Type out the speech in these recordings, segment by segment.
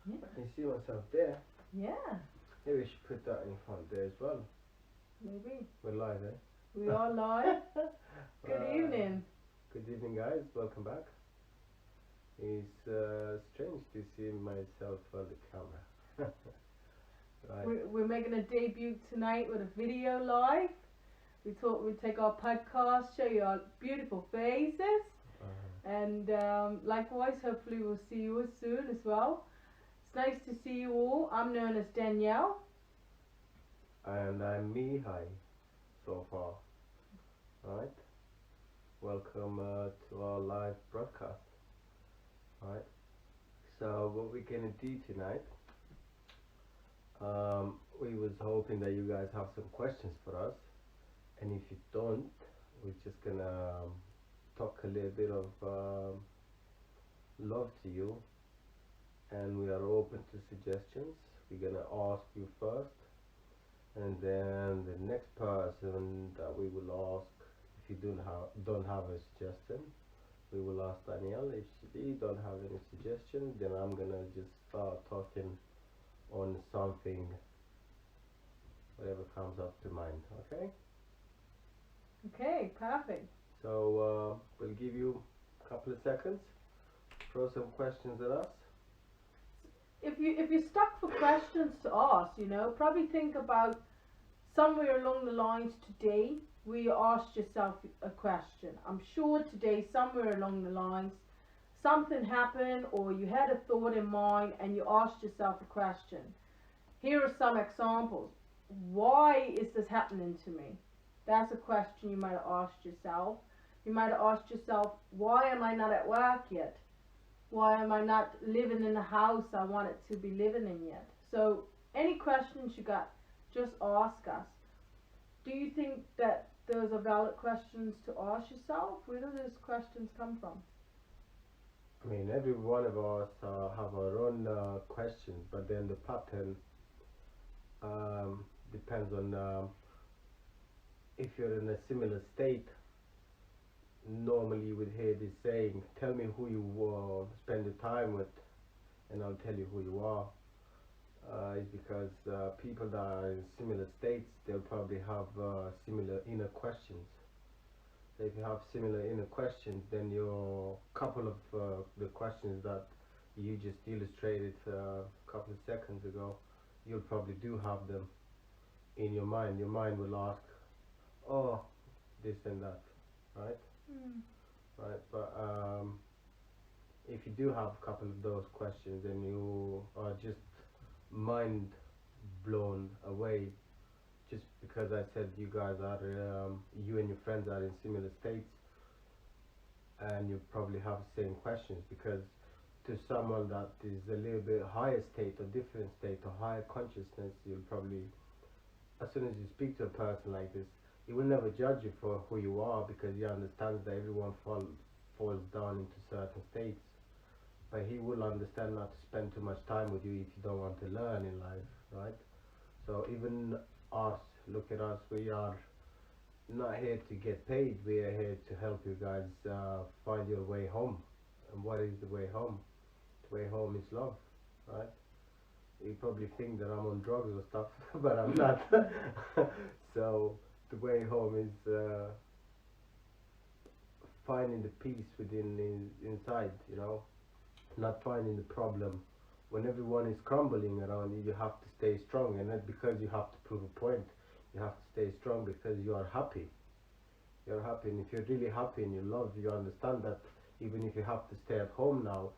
Yeah. I can see myself there. Yeah. Maybe we should put that in front there as well. Maybe. We're live, eh? We are live. Good evening. Good evening, guys. Welcome back. It's strange to see myself on the camera. Right. We're making a debut tonight with a video live. We thought we'd take our podcast, show you our beautiful faces, and likewise, hopefully, we'll see you soon as well. It's nice to see you all. I'm known as Danielle. And I'm Mihai so far. Right. Welcome to our live broadcast. Right. So what we're gonna do tonight? We was hoping that you guys have some questions for us, and if you don't, we're just gonna talk a little bit of love to you, and we are open to suggestions. We're gonna ask you first, and then the next person that we will ask, if you don't have a suggestion, we will ask Danielle. If she don't have any suggestion, then I'm gonna just start talking on something, whatever comes up to mind. Okay? Okay, perfect. So we'll give you a couple of seconds, throw some questions at us. If you're stuck for questions to ask, probably think about somewhere along the lines today where you asked yourself a question. I'm sure today, somewhere along the lines, something happened or you had a thought in mind and you asked yourself a question. Here are some examples. Why is this happening to me? That's a question you might have asked yourself. You might have asked yourself, why am I not at work yet? Why am I not living in the house I wanted to be living in yet? So any questions you got, just ask us. Do you think that those are valid questions to ask yourself? Where do those questions come from? I mean, every one of us have our own questions, but then the pattern depends on if you're in a similar state. Normally you would hear this saying, tell me who you spend the time with and I'll tell you who you are. It's because people that are in similar states, they'll probably have similar inner questions. So if you have similar inner questions, then your couple of the questions that you just illustrated a couple of seconds ago, you'll probably do have them in your mind. Your mind will ask, oh, this and that, right? Right, but if you do have a couple of those questions and you are just mind blown away just because I said you guys are you and your friends are in similar states, and you probably have the same questions, because to someone that is a little bit higher state or different state or higher consciousness, you'll probably, as soon as you speak to a person like this, he will never judge you for who you are, because he understands that everyone falls down into certain states. But he will understand not to spend too much time with you if you don't want to learn in life, right? So even us, look at us, we are not here to get paid. We are here to help you guys find your way home. And what is the way home? The way home is love, right? You probably think that I'm on drugs or stuff, but I'm not. So the way home is finding the peace within inside, not finding the problem. When everyone is crumbling around you, you have to stay strong, and not because you have to prove a point. You have to stay strong because you are happy. You're happy, and if you're really happy and you love, you understand that even if you have to stay at home now,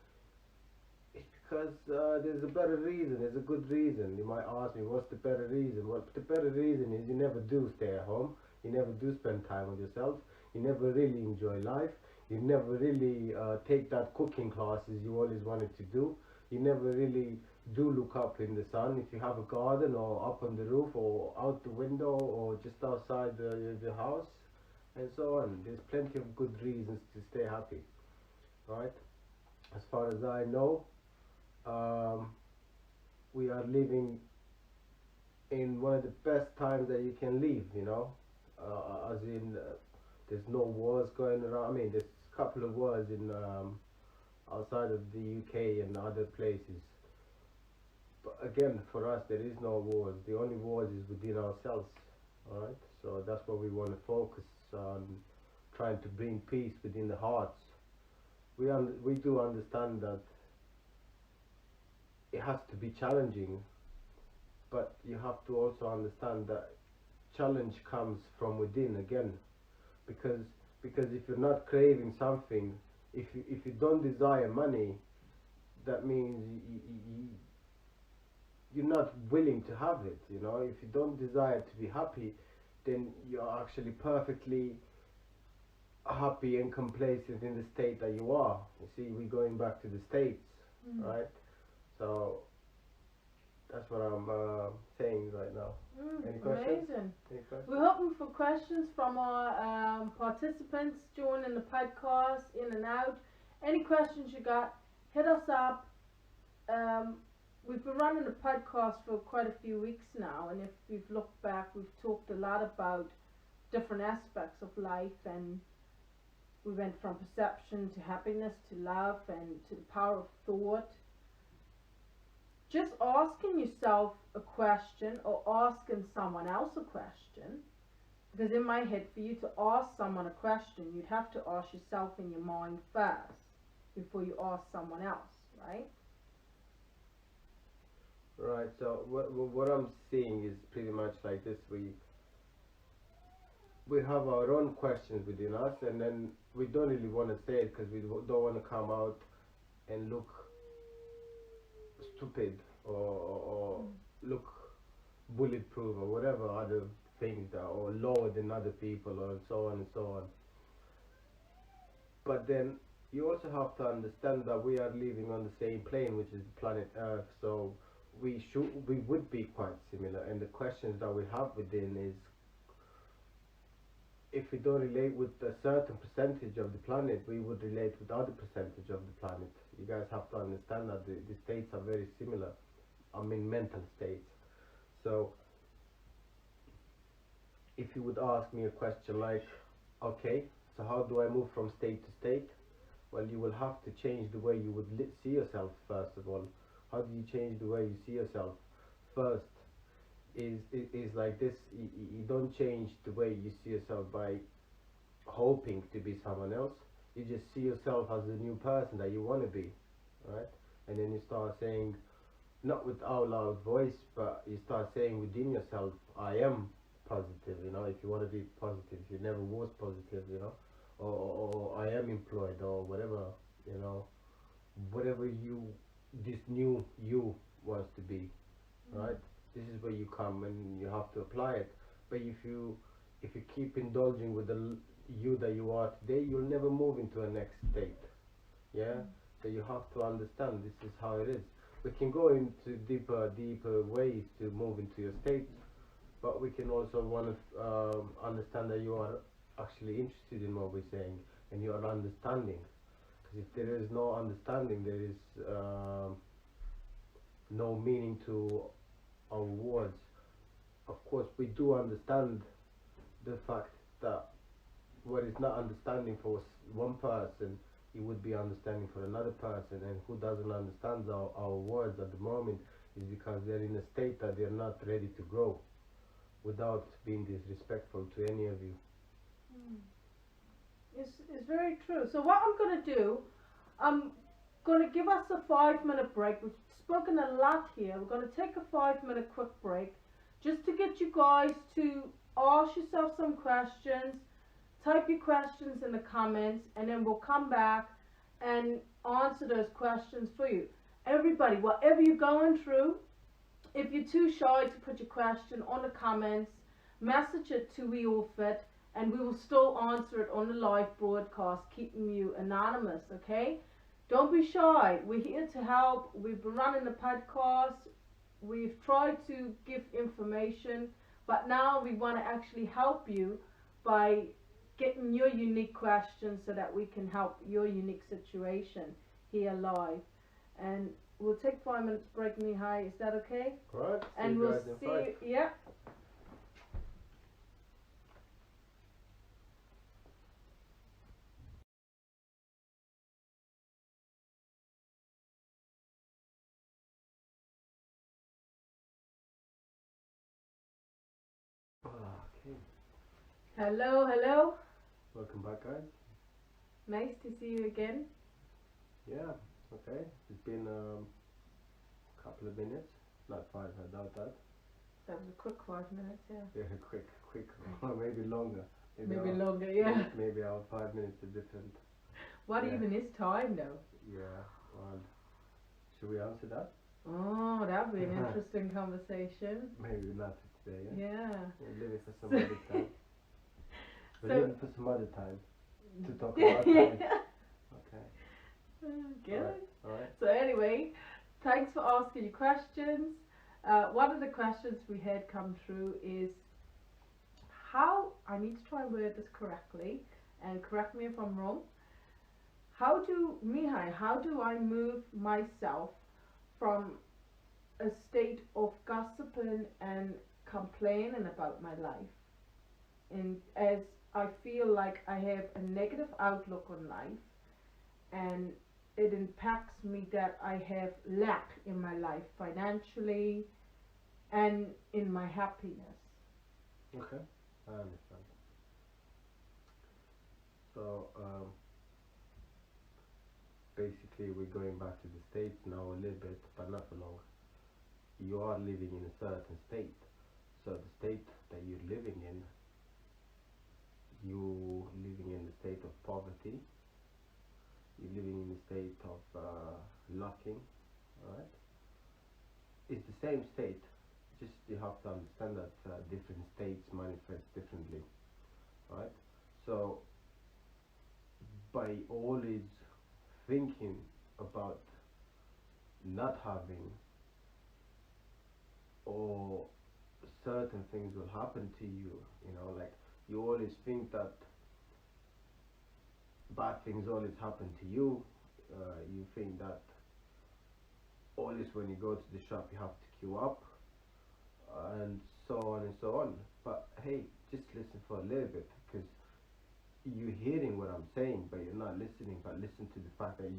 it's because there's a better reason, there's a good reason. You might ask me, what's the better reason? Well, the better reason is you never do stay at home, you never do spend time with yourself, you never really enjoy life, you never really take that cooking classes you always wanted to do, you never really do look up in the sun if you have a garden, or up on the roof, or out the window, or just outside the house, and so on. There's plenty of good reasons to stay happy, right? As far as I know, we are living in one of the best times that you can live, as in there's no wars going around. I mean, there's a couple of wars in outside of the UK and other places, But again, for us, there is no wars. The only wars is within ourselves. All right. So that's what we want to focus on, trying to bring peace within the hearts. We do understand that it has to be challenging, but you have to also understand that challenge comes from within again, because if you're not craving something, if you don't desire money, that means you're not willing to have it. You know, if you don't desire to be happy, then you're actually perfectly happy and complacent in the state that you are. You see, we're going back to the states, right? So that's what I'm saying right now. Any questions? Amazing. Any questions? We're hoping for questions from our participants joining the podcast, in and out. Any questions you got, hit us up. We've been running the podcast for quite a few weeks now, and if we've looked back, we've talked a lot about different aspects of life, and we went from perception to happiness to love and to the power of thought. Just asking yourself a question or asking someone else a question, because in my head, for you to ask someone a question, you'd have to ask yourself in your mind first before you ask someone else, right? Right. So what I'm seeing is pretty much like this. We have our own questions within us, and then we don't really want to say it because we don't want to come out and look stupid or look bulletproof or whatever other things that, or lower than other people, or so on and so on. But then you also have to understand that we are living on the same plane, which is planet Earth. So we would be quite similar, and the questions that we have within is, if we don't relate with a certain percentage of the planet, we would relate with other percentage of the planet. You guys have to understand that the states are very similar. I mean, mental states. So if you would ask me a question like, okay, so how do I move from state to state? Well, you will have to change the way you would see yourself, first of all. How do you change the way you see yourself? First is like this. You don't change the way you see yourself by hoping to be someone else. You just see yourself as a new person that you want to be, right? And then you start saying, not with out loud voice, but you start saying within yourself, I am positive. You know, if you want to be positive, you never was positive, you know, or I am employed, or whatever, you know, whatever this new you wants to be, right? This is where you come and you have to apply it. But if you keep indulging with the you that you are today, you'll never move into a next state. Yeah. So you have to understand this is how it is. We can go into deeper ways to move into your state, but we can also want to understand that you are actually interested in what we're saying and you are understanding. Because if there is no understanding, there is no meaning to our words. Of course, we do understand the fact that what is not understanding for one person, it would be understanding for another person, and who doesn't understand our words at the moment is because they're in a state that they're not ready to grow, without being disrespectful to any of you. It's very true. So what I'm going to do, I'm going to give us a 5-minute break. We've spoken a lot here. We're going to take a 5-minute quick break just to get you guys to ask yourself some questions. Type your questions in the comments, and then we'll come back and answer those questions for you. Everybody, whatever you're going through, if you're too shy to put your question on the comments, message it to We All Fit, and we will still answer it on the live broadcast, keeping you anonymous, okay? Don't be shy. We're here to help. We've been running the podcast. We've tried to give information, but now we want to actually help you by getting your unique questions so that we can help your unique situation here live. And we'll take 5 minutes break, Mihai. Is that okay? Alright. And we'll see you. Yeah. Okay. Hello, hello. Welcome back, guys. Nice to see you again. Yeah. Okay. It's been a couple of minutes. Not 5, I doubt that. That was a quick 5 minutes, yeah. Yeah, quick, or maybe longer. Maybe longer, yeah. Maybe our 5 minutes are different. What Yeah. even is time though? Yeah. Well, should we answer that? Oh, that'd be an interesting conversation. Maybe not today. Yeah. Yeah. We'll leave it for some other time. We'll So- leave it for some other time to talk about time. Okay. Good. Alright. So anyway, thanks for asking your questions. One of the questions we had come through is how, I need to try and word this correctly, and correct me if I'm wrong. Mihai, how do I move myself from a state of gossiping and complaining about my life, and as I feel like I have a negative outlook on life, and it impacts me that I have lack in my life financially and in my happiness. Okay. I understand. So, basically we're going back to the States now a little bit, but not for long. You are living in a certain state. So the state that you're living in, you living in the state of poverty, you're living in the state of lacking, right? It's the same state, just you have to understand that different states manifest differently, right? So by always thinking about not having, or certain things will happen to you, you know, like you always think that bad things always happen to you. You think that always when you go to the shop you have to queue up, and so on and so on. But hey, just listen for a little bit, because you're hearing what I'm saying but you're not listening. But listen to the fact that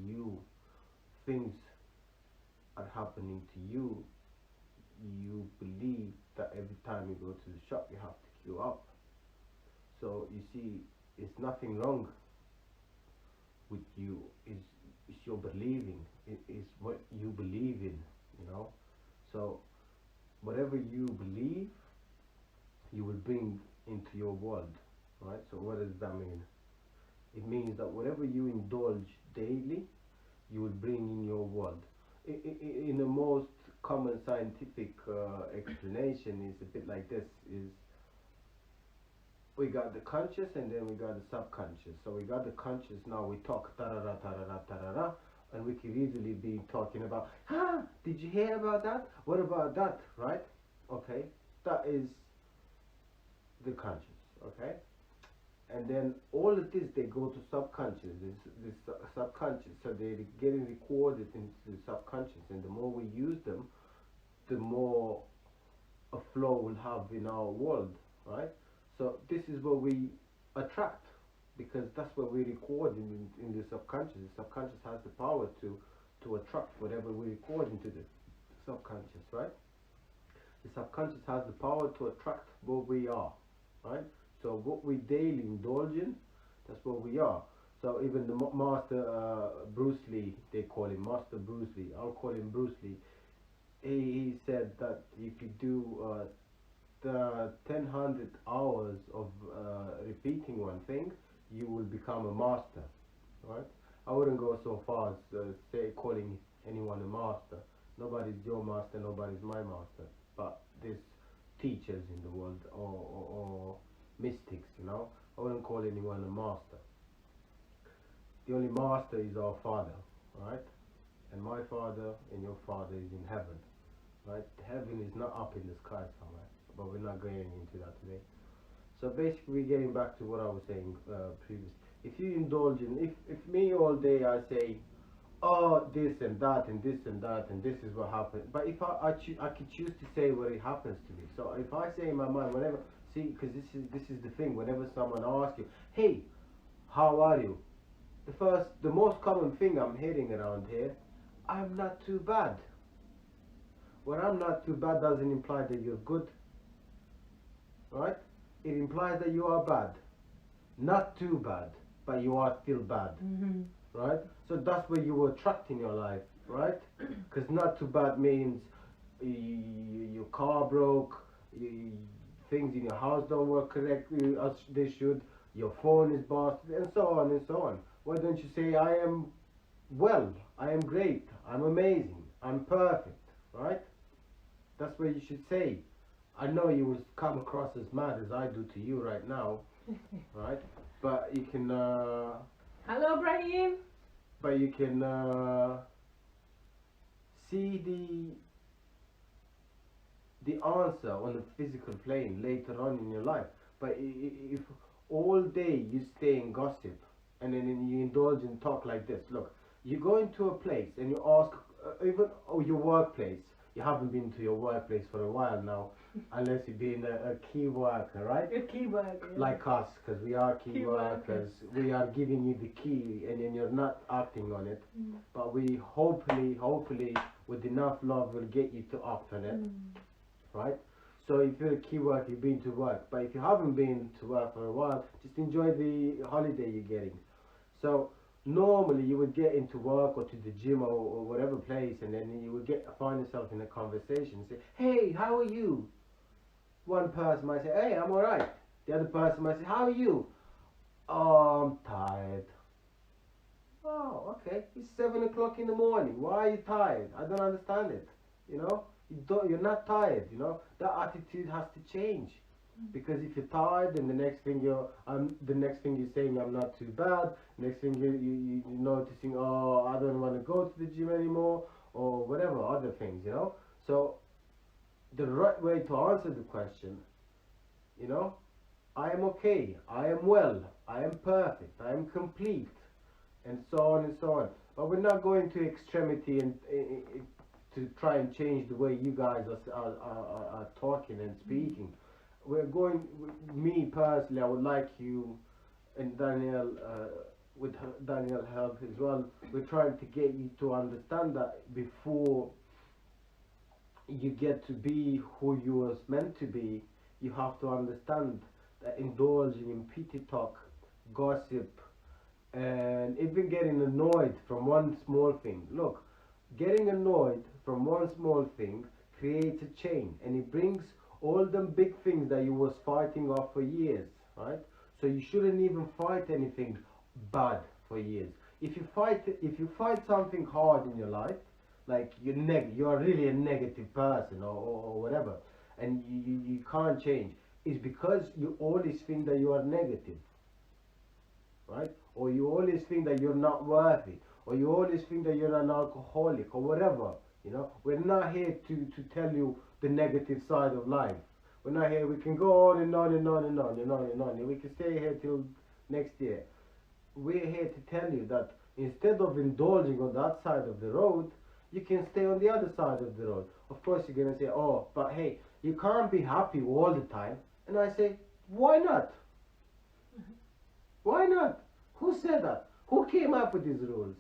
things are happening to you. You believe that every time you go to the shop you have to queue up. So you see, it's nothing wrong with you. It's your believing. It is what you believe in, you know. So whatever you believe, you will bring into your world, right? So what does that mean? It means that whatever you indulge daily, you will bring in your world. In the most common scientific explanation is a bit like this: is we got the conscious and then we got the subconscious. So we got the conscious, now we talk tarara tarara tarara, and we could easily be talking about, did you hear about that? What about that? Right? Okay, that is the conscious. Okay, and then all of this, they go to subconscious. This subconscious, so they're getting recorded into the subconscious, and the more we use them, the more a flow we'll have in our world, right? So this is what we attract, because that's what we record in the subconscious. The subconscious has the power to attract whatever we record into the subconscious, right? The subconscious has the power to attract what we are, right? So what we daily indulge in, that's what we are. So even the master Bruce Lee, they call him Master Bruce Lee. I'll call him Bruce Lee. He said that if you do the 1,000 hours of repeating one thing, you will become a master, right? I wouldn't go so far as say calling anyone a master. Nobody's your master, nobody's my master. But there's teachers in the world, or mystics, you know. I wouldn't call anyone a master. The only master is our Father, right? And my Father and your Father is in heaven, right? Heaven is not up in the sky somewhere, but we're not going into that today. So basically, we're getting back to what I was saying previously. If you indulge in, if me all day I say, oh, this and that and this and that and this is what happened, but if I could choose to say what it happens to me. So if I say in my mind, whenever, see, because this is the thing, whenever someone asks you, hey, how are you? The most common thing I'm hearing around here, I'm not too bad. Well, I'm not too bad doesn't imply that you're good, right? it implies that you are bad. Not too bad, but you are still bad, Mm-hmm. right? So that's what you attract in your life, right? Because not too bad means your car broke, y things in your house don't work correctly as they should, your phone is busted, and so on and so on. Why don't you say, I am well, I am great, I'm amazing, I'm perfect, right? That's what you should say. I know you will come across as mad as I do to you right now, right? But you can, Hello, Brahim. but you can see the answer on the physical plane later on in your life. But if all day you stay in gossip and then you indulge in talk like this, look, you go into a place and you ask, even your workplace. You haven't been to your workplace for a while now, unless you've been a key worker, right? A key worker. Yeah. Like us, because we are key Key workers. We are giving you the key, and then you're not acting on it. Mm. But we hopefully, with enough love, will get you to act on it, right? So if you're a key worker, you've been to work. But if you haven't been to work for a while, just enjoy the holiday you're getting. So normally you would get into work or to the gym or whatever place, and then you would find yourself in a conversation. Say, hey, how are you? One person might say, hey, I'm alright. The other person might say, how are you? Oh, I'm tired. Oh, okay. It's 7 o'clock in the morning. Why are you tired? I don't understand it. You know, you're not tired. You know, that attitude has to change. Because if you're tired, then the next thing you're saying, I'm not too bad. Next thing you're noticing, oh, I don't want to go to the gym anymore, or whatever other things. You know, so the right way to answer the question, you know, I am okay, I am well, I am perfect, I am complete, and so on and so on. But we're not going to extremity and to try and change the way you guys are talking and speaking. We're going, me personally, I would like you and Daniel, with Daniel help as well, we're trying to get you to understand that before you get to be who you was meant to be, you have to understand that indulging in pity talk, gossip, and even getting annoyed from one small thing. Look, getting annoyed from one small thing creates a chain, and it brings all them big things that you was fighting off for years, right? So you shouldn't even fight anything bad for years. If you fight something hard in your life, like you're really a negative person or whatever, and you can't change, it's because you always think that you are negative, right? Or you always think that you're not worthy, or you always think that you're an alcoholic or whatever. You know, we're not here to tell you the negative side of life. We're not here. We can go on and on and on and on and on and on, and we can stay here till next year. We're here to tell you that instead of indulging on that side of the road, you can stay on the other side of the road. Of course, you're gonna say, oh, but hey, you can't be happy all the time. And I say, why not? Why not? Who said that? Who came up with these rules?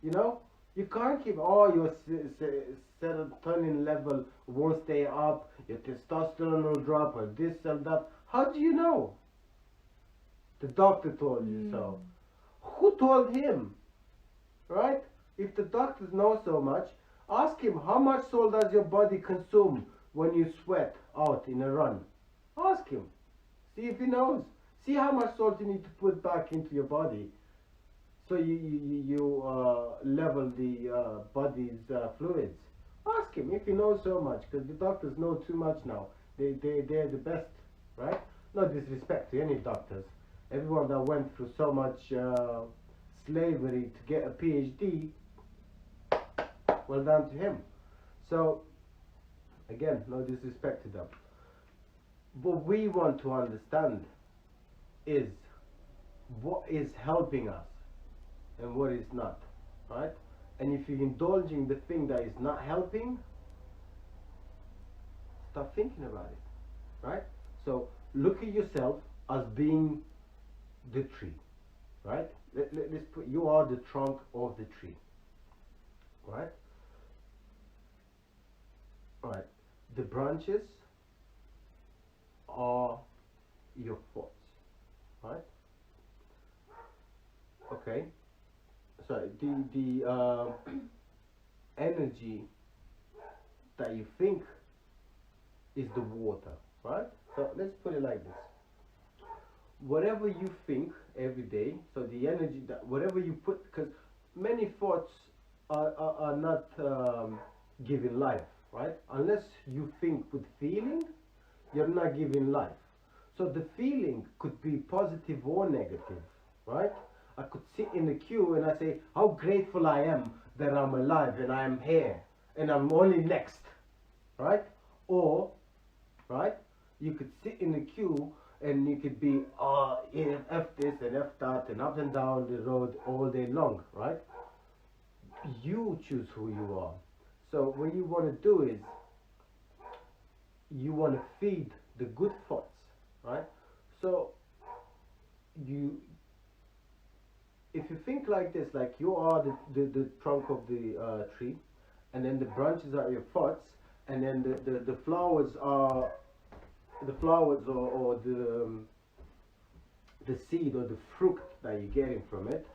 You know, you can't keep, oh, your serotonin level won't stay up, your testosterone will drop, or this or that. How do you know? The doctor told you so. Who told him? Right? If the doctors know so much, ask him, how much salt does your body consume when you sweat out in a run? Ask him. See if he knows. See how much salt you need to put back into your body so you level the body's fluids. Ask him if he knows so much, because the doctors know too much now. They're the best, right? No disrespect to any doctors. Everyone that went through so much slavery to get a PhD, well done to him. So, again, no disrespect to them. What we want to understand is what is helping us and what is not, right? And if you're indulging the thing that is not helping, stop thinking about it, right? So look at yourself as being the tree, right? Let's put, you are the trunk of the tree, right? All right, the branches are your thoughts, right? Okay. So the energy that you think is the water, right? So let's put it like this. Whatever you think every day, so the energy that whatever you put, because many thoughts are not giving life, right? Unless you think with feeling, you're not giving life. So the feeling could be positive or negative, right? I could sit in the queue and I say how grateful I am that I'm alive and I'm here and I'm only next, right? Or, right, you could sit in the queue and you could be yeah, F this and F that and up and down the road all day long, right? You choose who you are. So what you want to do is you want to feed the good thoughts, right? So you, if you think like this, like you are the trunk of the tree, and then the branches are your thoughts, and then the flowers are the flowers or the seed or the fruit that you're getting from it,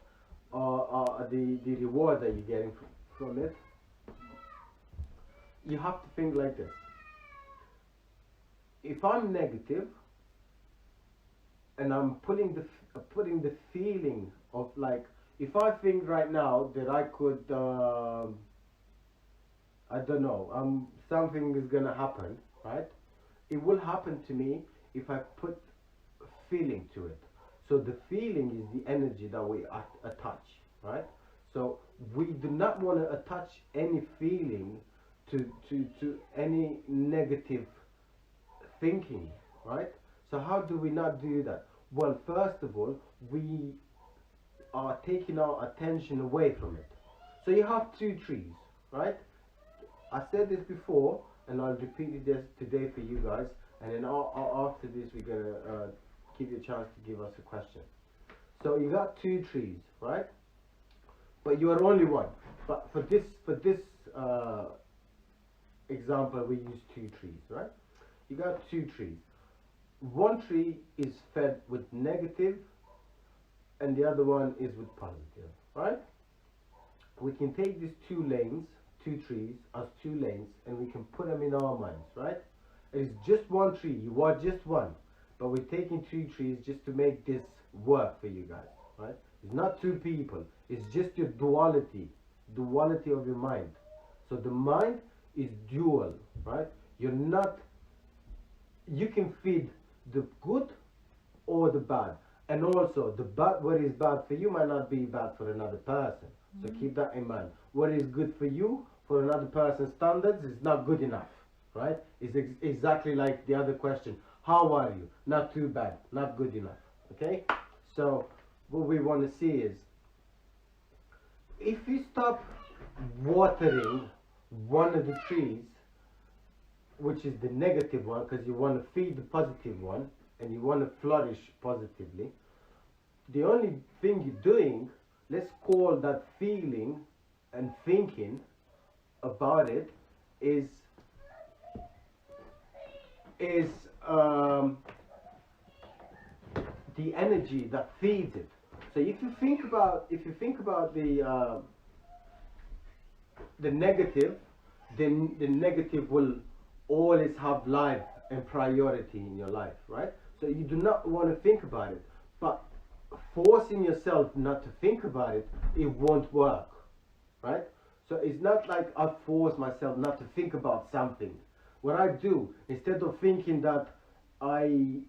or the reward that you're getting from it. You have to think like this. If I'm negative and I'm putting the feeling of, like, if I think right now that I could I don't know, something is gonna happen, right? It will happen to me if I put feeling to it. So the feeling is the energy that we attach, right? So we do not want to attach any feeling to any negative thinking, right? So how do we not do that? Well, first of all, we are taking our attention away from it. So you have two trees, right? I said this before, and I'll repeat this today for you guys, and then after this we're gonna give you a chance to give us a question. So you got two trees, right? But you are only one. But for this example, we use two trees, right? You got two trees. One tree is fed with negative, and the other one is with positive, right? We can take these two lanes, two trees as two lanes, and we can put them in our minds, right? It's just one tree. You are just one, but we're taking two trees just to make this work for you guys, right? It's not two people. It's just your duality of your mind. So the mind is dual, right? You're not. You can feed the good or the bad, and also the bad. What is bad for you might not be bad for another person. So keep that in mind. What is good for you, for another person's standards, is not good enough, right? It's exactly like the other question. How are you? Not too bad, not good enough, okay? So what we want to see is, if you stop watering one of the trees, which is the negative one, because you want to feed the positive one, and you want to flourish positively, the only thing you're doing, let's call that feeling and thinking about it, is the energy that feeds it. So if you think about the negative, then the negative will always have life and priority in your life, right? So you do not want to think about it, but forcing yourself not to think about it, it won't work, right? So it's not like I force myself not to think about something. What I do, instead of thinking that I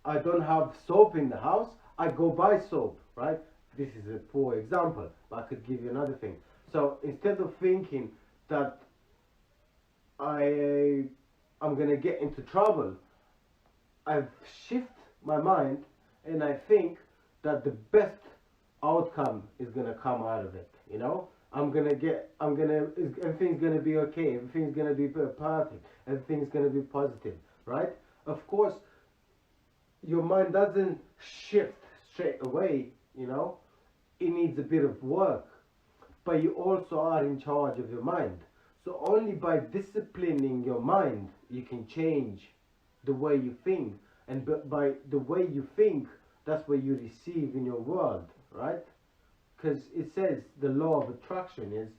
don't have soap in the house, I go buy soap, right? This is a poor example, but I could give you another thing. So instead of thinking that I'm gonna get into trouble, I shift my mind and I think that the best outcome is gonna come out of it. You know, everything's gonna be okay. Everything's gonna be perfect. Everything's gonna be positive, right? Of course, your mind doesn't shift straight away. You know, it needs a bit of work, but you also are in charge of your mind. So only by disciplining your mind, you can change the way you think, and by the way you think, that's what you receive in your world, right? Because it says the law of attraction is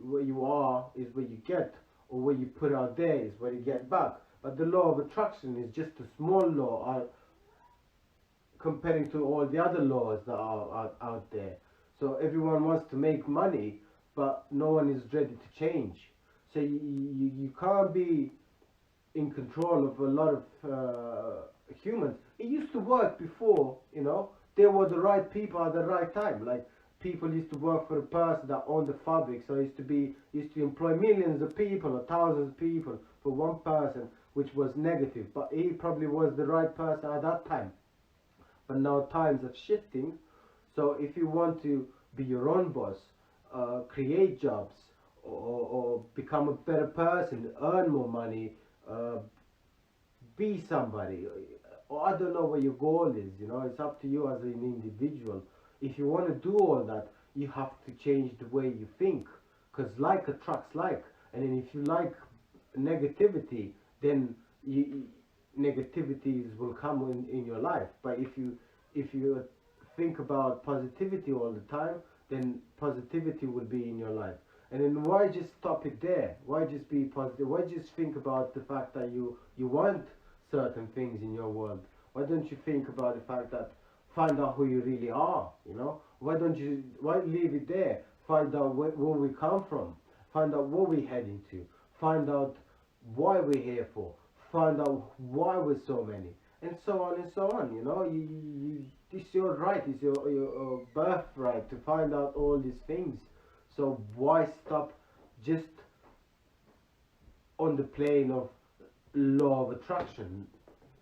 where you are is where you get, or what you put out there is what you get back. But the law of attraction is just a small law comparing to all the other laws that are out there. So everyone wants to make money, but no one is ready to change. So you can't be in control of a lot of humans. It used to work before, you know. They were the right people at the right time. Like people used to work for a person that owned the fabric, so used to employ millions of people or thousands of people for one person, which was negative. But he probably was the right person at that time. But now times are shifting, so if you want to be your own boss, create jobs, or become a better person, earn more money, be somebody, or I don't know what your goal is, you know, it's up to you as an individual. If you want to do all that, you have to change the way you think, because like attracts like, and then if you like negativity, then negativities will come in your life. But if you think about positivity all the time, then positivity will be in your life. And then why just stop it there? Why just be positive? Why just think about the fact that you want certain things in your world? Why don't you think about the fact that find out who you really are, you know? Why leave it there? Find out where we come from. Find out what we're heading to. Find out why we're here for. Find out why we're so many. And so on and so on, you know? It's your right, it's your birthright to find out all these things. So why stop just on the plane of law of attraction?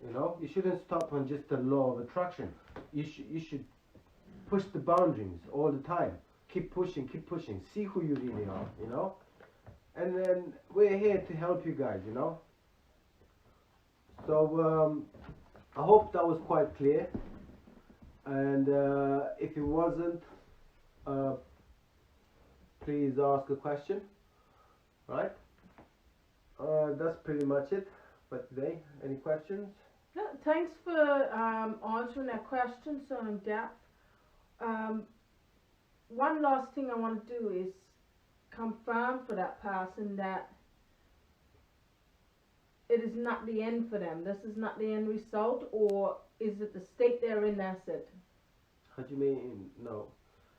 You know, you shouldn't stop on just the law of attraction. You should push the boundaries all the time. Keep pushing, see who you really are, you know. And then we're here to help you guys, you know. So I hope that was quite clear. And if it wasn't, please ask a question. Right? That's pretty much it for today. Any questions? Yeah, thanks for answering that question so in depth. One last thing I want to do is confirm for that person that it is not the end for them. This is not the end result, or is it the state they're in, that's it? How do you mean? No.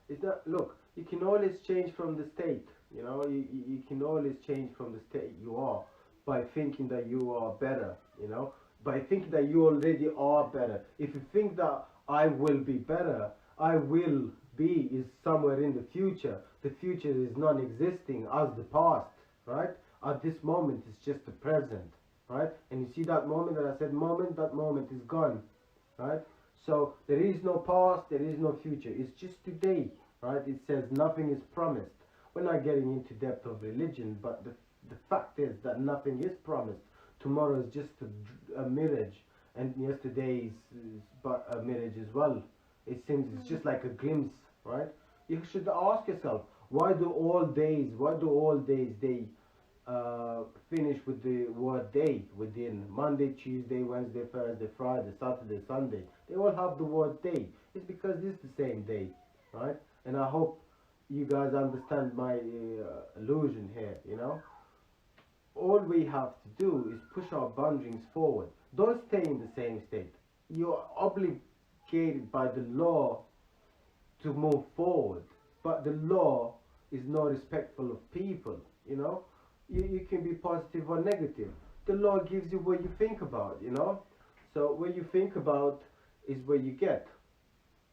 It's not. Look, you can always change from the state. You know, you can always change from the state you are by thinking that you are better, you know, by thinking that you already are better. If you think that I will be better, I will be is somewhere in the future. The future is non-existing as the past, right? At this moment, it's just the present, right? And you see that moment that I said moment, that moment is gone, right? So there is no past, there is no future. It's just today, right? It says nothing is promised. We're not getting into depth of religion, but the fact is that nothing is promised. Tomorrow is just a mirage, and yesterday is but a mirage as well. It seems it's just like a glimpse, right? You should ask yourself, why do all days they finish with the word day within Monday, Tuesday, Wednesday, Thursday, Friday, Saturday, Sunday? They all have the word day. It's because it's the same day, right? And I hope you guys understand my illusion here, you know? All we have to do is push our boundaries forward. Don't stay in the same state. You're obligated by the law to move forward, but the law is not respectful of people, you know? You can be positive or negative. The law gives you what you think about, you know? So what you think about is what you get.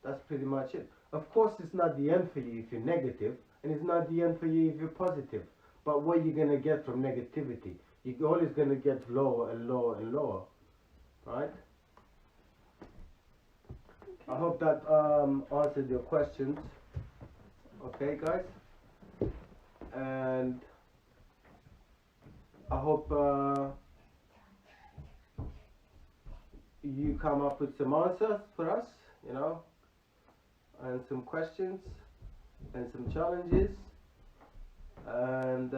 That's pretty much it. Of course, it's not the end for you if you're negative, and it's not the end for you if you're positive. But what you're going to get from negativity, you're always going to get lower and lower and lower, right? I hope that answered your questions. Okay, guys? And I hope you come up with some answers for us, you know, and some questions and some challenges. And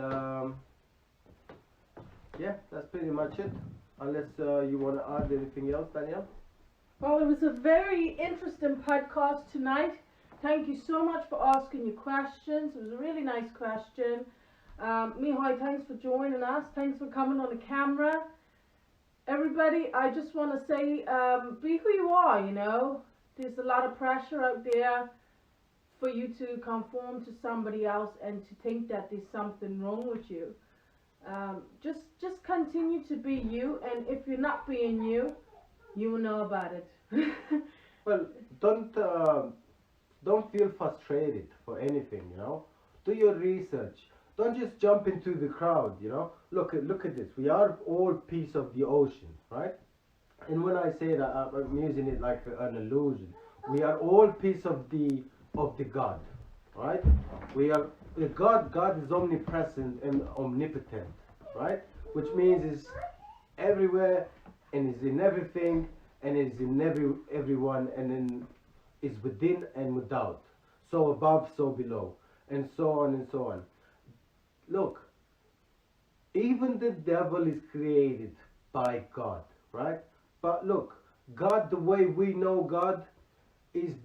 yeah, that's pretty much it. Unless you want to add anything else, Daniel? Well, it was a very interesting podcast tonight. Thank you so much for asking your questions. It was a really nice question. Mihai, thanks for joining us. Thanks for coming on the camera. Everybody, I just want to say, be who you are, you know. There's a lot of pressure out there for you to conform to somebody else and to think that there's something wrong with you. Just continue to be you, and if you're not being you, you will know about it. Well, don't feel frustrated for anything, you know. Do your research. Don't just jump into the crowd, you know. Look at this. We are all piece of the ocean, right? And when I say that, I'm using it like an illusion. We are all piece of the God, right? We are the God. God is omnipresent and omnipotent, right? Which means is everywhere and is in everything and is in everyone and then is within and without. So above, so below, and so on and so on. Look, even the devil is created by God, right? But look, God, the way we know God, is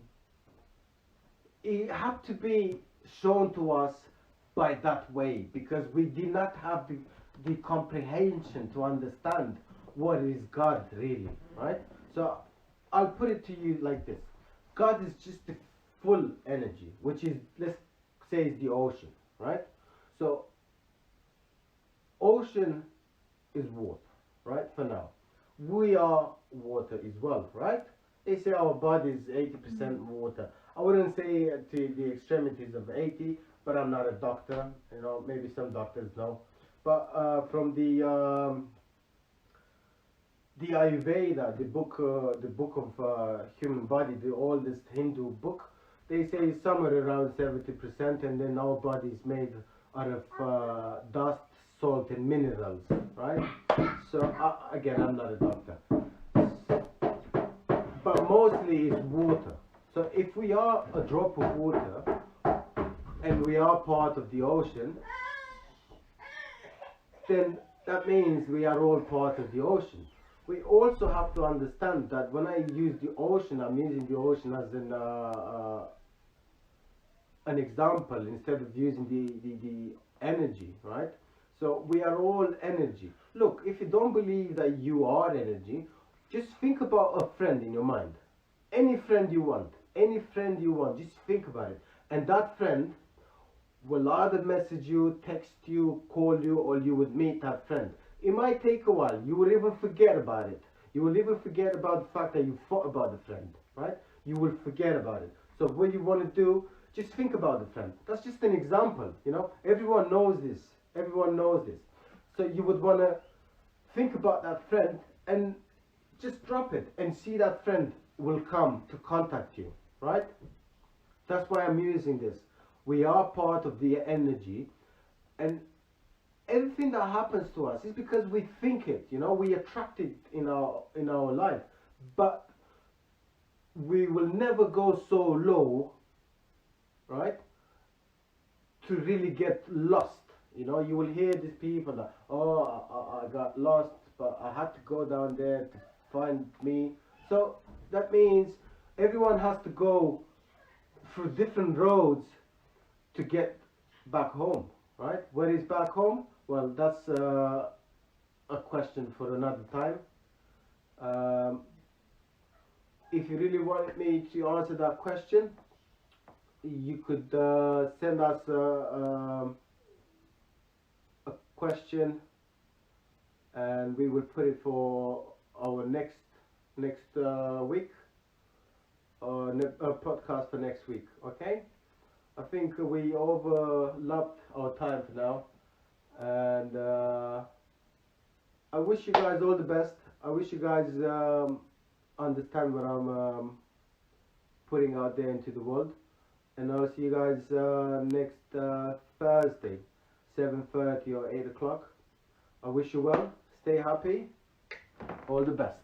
it had to be shown to us by that way, because we did not have the comprehension to understand what is God really, right? So I'll put it to you like this. God is just the full energy, which is, let's say, is the ocean, right? So ocean is water, right? For now, we are water as well, right? They say our body is 80% water. I wouldn't say to the extremities of 80, but I'm not a doctor. You know, maybe some doctors know. But from the Ayurveda, the book of human body, the oldest Hindu book, they say somewhere around 70%, and then our body is made out of dust, salt, and minerals, right? So again, I'm not a doctor, but mostly it's water. So if we are a drop of water and we are part of the ocean, then that means we are all part of the ocean. We also have to understand that when I use the ocean, I'm using the ocean as an example instead of using the energy, right? So we are all energy. Look, if you don't believe that you are energy, just think about a friend in your mind. Any friend you want, just think about it. And that friend will either message you, text you, call you, or you would meet that friend. It might take a while. You will even forget about it. You will even forget about the fact that you thought about the friend, right? You will forget about it. So what you want to do, just think about the friend. That's just an example, you know. Everyone knows this. Everyone knows this. So you would want to think about that friend and just drop it and see that friend will come to contact you, right? That's why I'm using this. We are part of the energy, and everything that happens to us is because we think it, you know, we attract it in our life. But we will never go so low, right, to really get lost. You know, you will hear these people that, oh, I got lost, but I had to go down there to find me. So that means everyone has to go through different roads to get back home, right? Where is back home? Well, that's a question for another time. If you really wanted me to answer that question, you could send us a question, and we will put it for our next week, or a podcast for next week. Okay? I think we overlapped our time for now, and I wish you guys all the best. I wish you guys understand what I'm putting out there into the world, and I'll see you guys next Thursday, 7:30 or 8 o'clock. I wish you well. Stay happy. All the best.